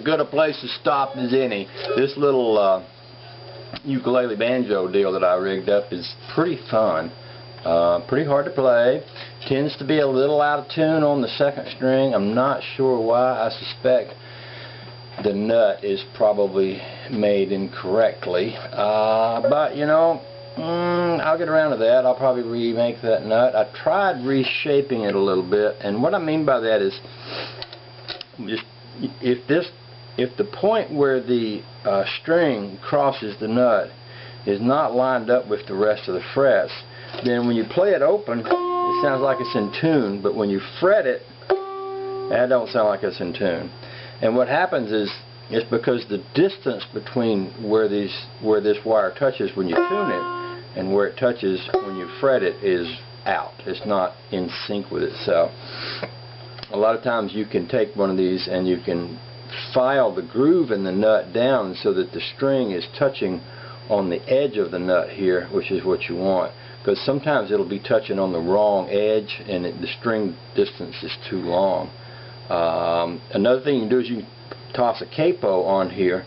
as good a place to stop as any. This little ukulele banjo deal that I rigged up is pretty fun. Pretty hard to play. Tends to be a little out of tune on the second string. I'm not sure why. I suspect the nut is probably made incorrectly. But you know, I'll get around to that. I'll probably remake that nut. I tried reshaping it a little bit, and what I mean by that is just if the point where the string crosses the nut is not lined up with the rest of the frets, then when you play it open, it sounds like it's in tune, but when you fret it, that don't sound like it's in tune. And what happens is, it's because the distance between where this wire touches when you tune it and where it touches when you fret it is out. It's not in sync with itself. A lot of times you can take one of these and you can file the groove in the nut down so that the string is touching on the edge of the nut here, which is what you want. Because sometimes it'll be touching on the wrong edge and the string distance is too long. Another thing you can do is you can toss a capo on here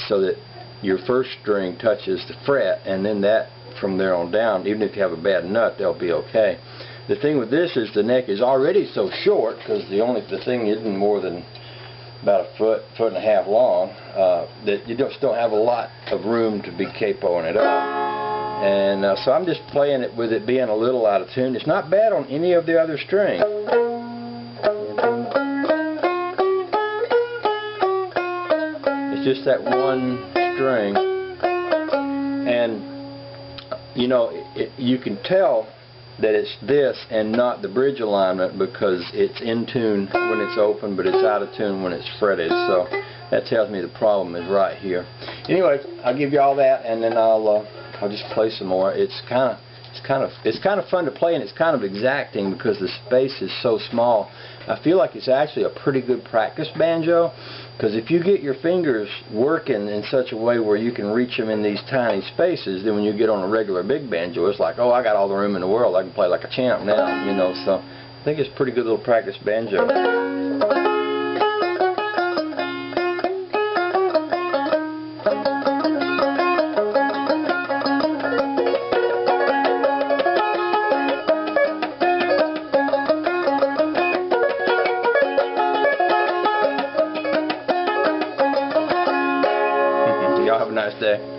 so that your first string touches the fret, and then that from there on down, even if you have a bad nut, they'll be okay. The thing with this is the neck is already so short, because the thing isn't more than about a foot and a half long, that you just don't have a lot of room to be capoing it up. And so I'm just playing it with it being a little out of tune. It's not bad on any of the other strings. It's just that one string. And you know, you can tell that it's this and not the bridge alignment, because it's in tune when it's open, but it's out of tune when it's fretted. So that tells me the problem is right here. Anyway, I'll give you all that, and then I'll just play some more. It's kind of fun to play, and it's kind of exacting because the space is so small. I feel like it's actually a pretty good practice banjo, because if you get your fingers working in such a way where you can reach them in these tiny spaces, then when you get on a regular big banjo, it's like, oh, I got all the room in the world. I can play like a champ now, you know. So I think it's a pretty good little practice banjo. Y'all have a nice day.